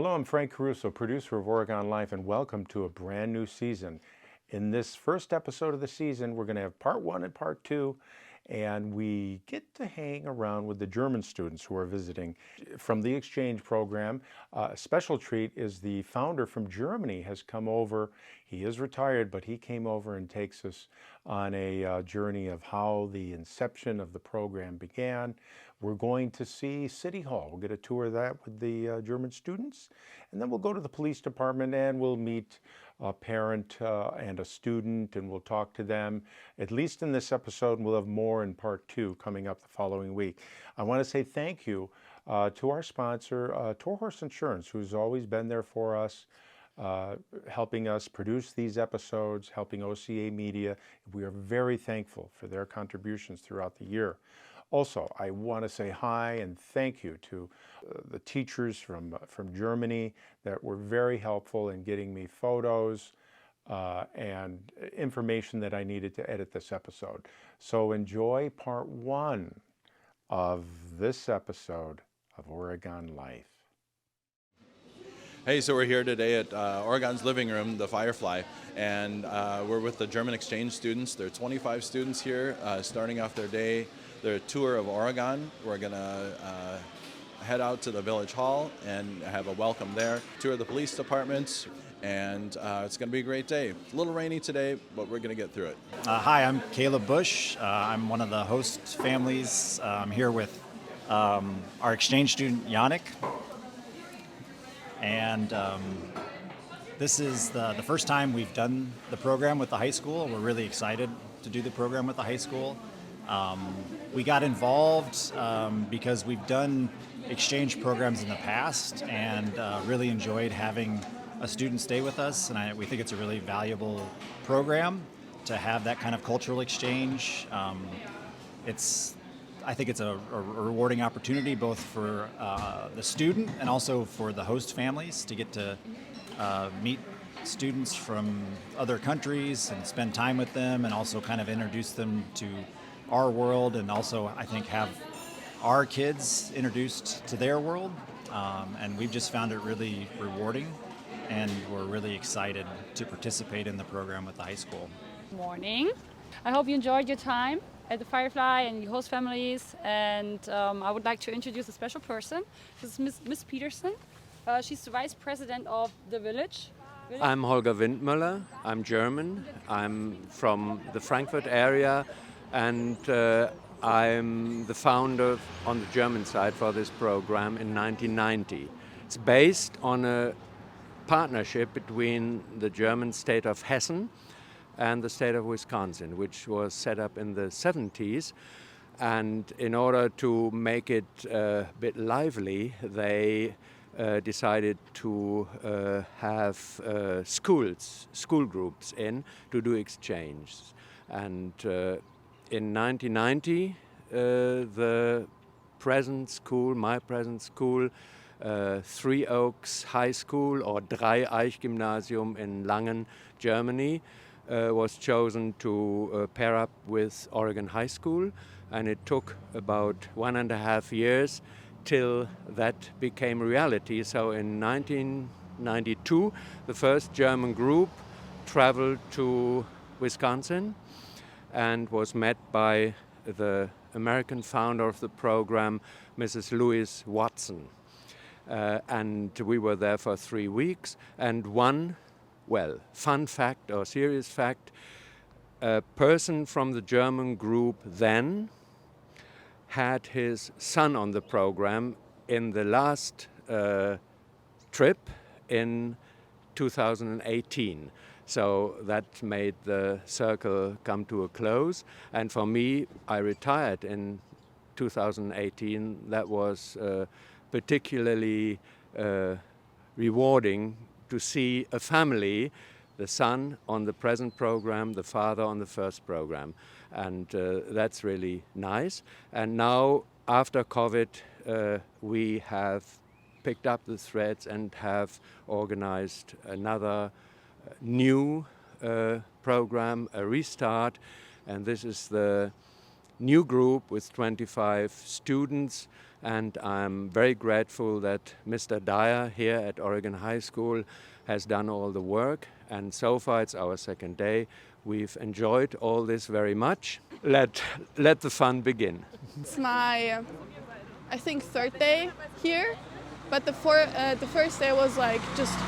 Hello, I'm Frank Caruso, producer of Oregon Life, and welcome to a brand new season. In this first episode of the season, we're going to have part one and part two, and we get to hang around with the German students who are visiting from the exchange program. A special treat is the founder from Germany has come over. He is retired, but he came over and takes us on a journey of how the inception of the program began. We're going to see City Hall. We'll get a tour of that with the German students, and then we'll go to the police department and we'll meet a parent and a student, and we'll talk to them, at least in this episode, and we'll have more in part two coming up the following week. I want to say thank you to our sponsor, Tour Horse Insurance, who's always been there for us, helping us produce these episodes, helping OCAmedia. We are very thankful for their contributions throughout the year. Also, I want to say hi and thank you to the teachers from Germany that were very helpful in getting me photos and information that I needed to edit this episode. So enjoy part one of this episode of Oregon Life. Hey, so we're here today at Oregon's Living Room, the Firefly, and we're with the German exchange students. There are 25 students here starting off their tour of Oregon. We're going to head out to the Village Hall and have a welcome there, tour the police departments, and it's going to be a great day. It's a little rainy today, but we're going to get through it. Hi, I'm Caleb Bush. I'm one of the host families. I'm here with our exchange student, Yannick. And this is the first time we've done the program with the high school. We're really excited to do the program with the high school. We got involved because we've done exchange programs in the past and really enjoyed having a student stay with us. And we think it's a really valuable program to have that kind of cultural exchange. I think it's a rewarding opportunity both for the student and also for the host families to get to meet students from other countries and spend time with them and also kind of introduce them to our world, and also I think have our kids introduced to their world. And we've just found it really rewarding, and we're really excited to participate in the program with the high school. Morning. I hope you enjoyed your time at the Firefly and your host families, and I would like to introduce a special person. This is Miss Peterson. She's the vice president of the village. I'm Holger Windmüller. I'm German. I'm from the Frankfurt area, and I'm the founder on the German side for this program in 1990. It's based on a partnership between the German state of Hesse and the state of Wisconsin, which was set up in the 70s. And in order to make it a bit lively, they decided to have school groups in to do exchanges. And in 1990, the present school, my present school, Three Oaks High School, or Dreieichgymnasium in Langen, Germany, was chosen to pair up with Oregon High School, and it took about 1.5 years till that became reality. So in 1992, the first German group traveled to Wisconsin and was met by the American founder of the program, Mrs. Louise Watson. And we were there for 3 weeks, and fun fact or serious fact, a person from the German group then had his son on the program in the last trip in 2018. So that made the circle come to a close. And for me, I retired in 2018. That was particularly rewarding to see a family, the son on the present program, the father on the first program. And that's really nice. And now, after COVID, we have picked up the threads and have organized another new program, a restart. And this is the new group with 25 students, and I'm very grateful that Mr. Dyer here at Oregon High School has done all the work, and so far it's our second day. We've enjoyed all this very much. Let the fun begin. It's my, I think, third day here, but the first day was like just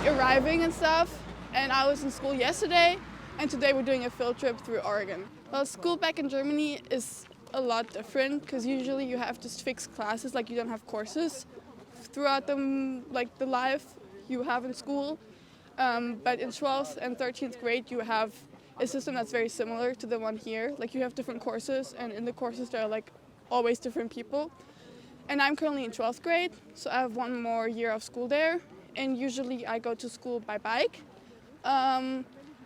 arriving and stuff, and I was in school yesterday, and today we're doing a field trip through Oregon. Well, school back in Germany is a lot different because usually you have just fixed classes, like you don't have courses throughout the life you have in school. But in 12th and 13th grade you have a system that's very similar to the one here. Like you have different courses, and in the courses there are like always different people. And I'm currently in 12th grade, so I have one more year of school there, and usually I go to school by bike.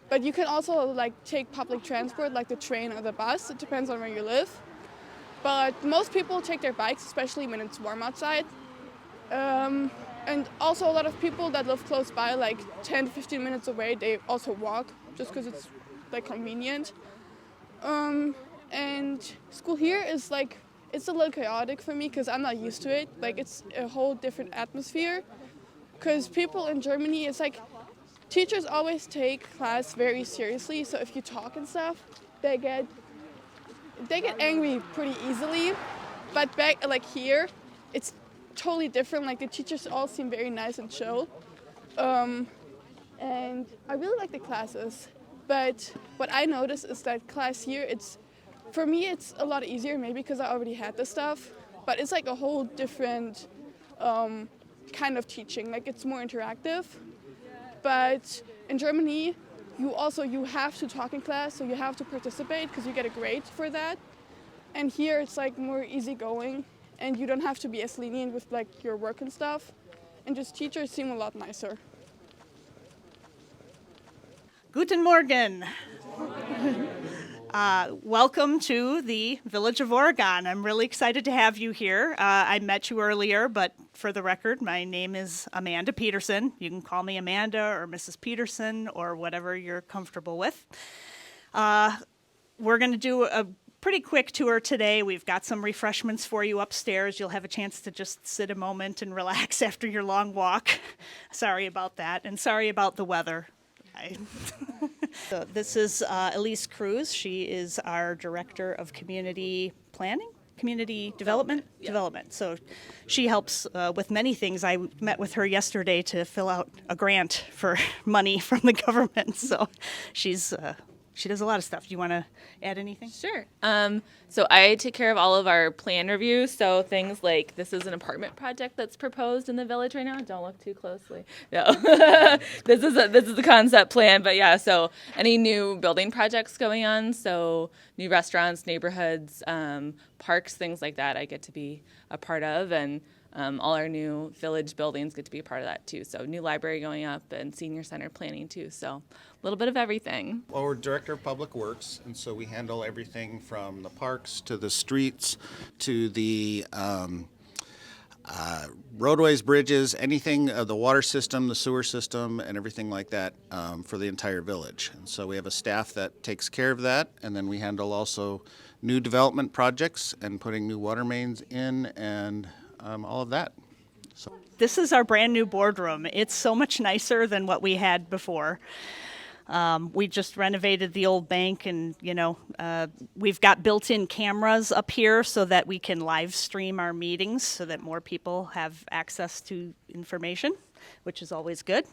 But you can also like take public transport like the train or the bus, it depends on where you live. But most people take their bikes, especially when it's warm outside. And also a lot of people that live close by, like 10 to 15 minutes away, they also walk just because it's like convenient. And school here is like, it's a little chaotic for me because I'm not used to it. Like it's a whole different atmosphere. Because people in Germany, it's like teachers always take class very seriously. So if you talk and stuff, they get angry pretty easily. But back like here, it's totally different. Like the teachers all seem very nice and chill. And I really like the classes. But what I noticed is that class here, for me it's a lot easier, maybe because I already had the stuff. But it's like a whole different kind of teaching. Like it's more interactive. But in Germany, you have to talk in class, so you have to participate because you get a grade for that. And here it's like more easygoing, and you don't have to be as lenient with like your work and stuff. And just teachers seem a lot nicer. Guten Morgen. Welcome to the Village of Oregon. I'm really excited to have you here. I met you earlier, but for the record, my name is Amanda Peterson. You can call me Amanda or Mrs. Peterson or whatever you're comfortable with. We're going to do a pretty quick tour today. We've got some refreshments for you upstairs. You'll have a chance to just sit a moment and relax after your long walk. Sorry about that, and sorry about the weather. So this is Elise Cruz. She is our Director of Community Planning, Community Development. So she helps with many things. I met with her yesterday to fill out a grant for money from the government. So she does a lot of stuff. Do you want to add anything? Sure. So I take care of all of our plan reviews. So things like this is an apartment project that's proposed in the village right now. Don't look too closely. No, this is the concept plan. But yeah, so any new building projects going on, so new restaurants, neighborhoods, parks, things like that, I get to be a part of, and all our new village buildings get to be a part of that too. So new library going up and senior center planning too. So a little bit of everything. Well, we're Director of Public Works, and so we handle everything from the parks to the streets to the roadways, bridges, anything, the water system, the sewer system, and everything like that for the entire village. And so we have a staff that takes care of that, and then we handle also new development projects and putting new water mains in and all of that. So this is our brand new boardroom. It's so much nicer than what we had before. We just renovated the old bank, and we've got built-in cameras up here so that we can live stream our meetings so that more people have access to information, which is always good.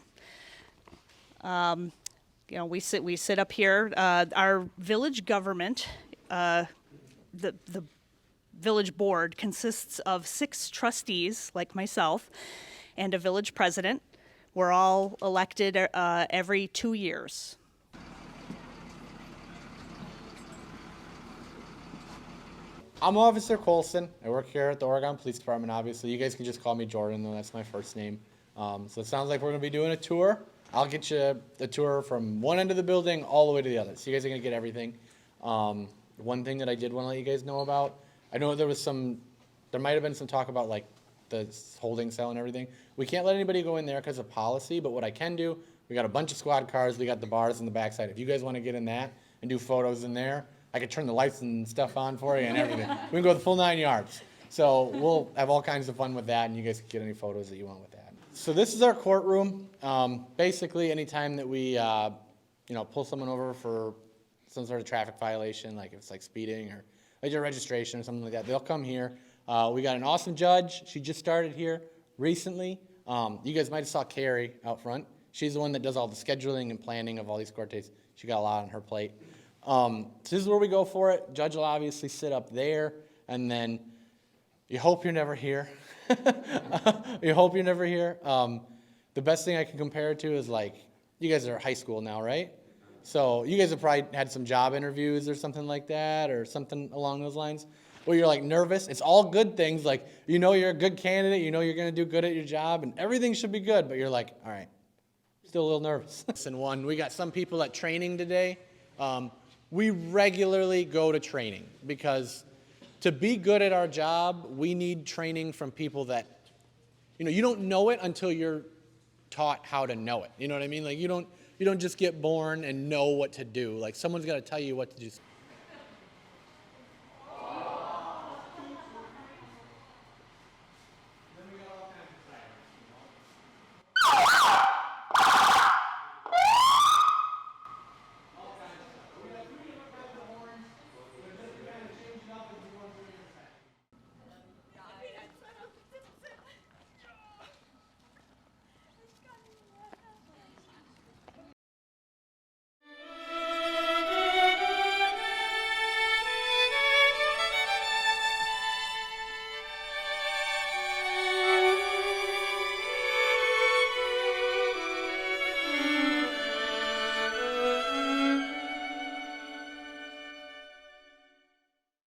We sit up here. Our village government, the village board consists of 6 trustees like myself and a village president. We're all elected every 2 years. I'm Officer Colson. I work here at the Oregon Police Department, obviously. You guys can just call me Jordan, though. That's my first name. So it sounds like we're going to be doing a tour. I'll get you a tour from one end of the building all the way to the other. So you guys are going to get everything. One thing that I did want to let you guys know about, I know there might have been some talk about like the holding cell and everything. We can't let anybody go in there because of policy, but what I can do, we got a bunch of squad cars, we got the bars in the backside. If you guys want to get in that and do photos in there, I could turn the lights and stuff on for you and everything. We can go the full 9 yards. So we'll have all kinds of fun with that, and you guys can get any photos that you want with that. So this is our courtroom. Basically, anytime that we, pull someone over for some sort of traffic violation, like if it's like speeding or like your registration or something like that, they'll come here. We got an awesome judge. She just started here recently. You guys might have saw Carrie out front. She's the one that does all the scheduling and planning of all these court dates. She got a lot on her plate. So this is where we go for it. Judge will obviously sit up there, and then you hope you're never here. You hope you're never here. The best thing I can compare it to is like, you guys are high school now, right? So you guys have probably had some job interviews or something like that, or something along those lines, where you're like nervous. It's all good things, like you know you're a good candidate, you know you're going to do good at your job, and everything should be good, but you're like, all right, still a little nervous. And we got some people at training today. We regularly go to training because to be good at our job, we need training from people that, you don't know it until you're taught how to know it. You know what I mean? Like you don't just get born and know what to do. Like someone's got to tell you what to do.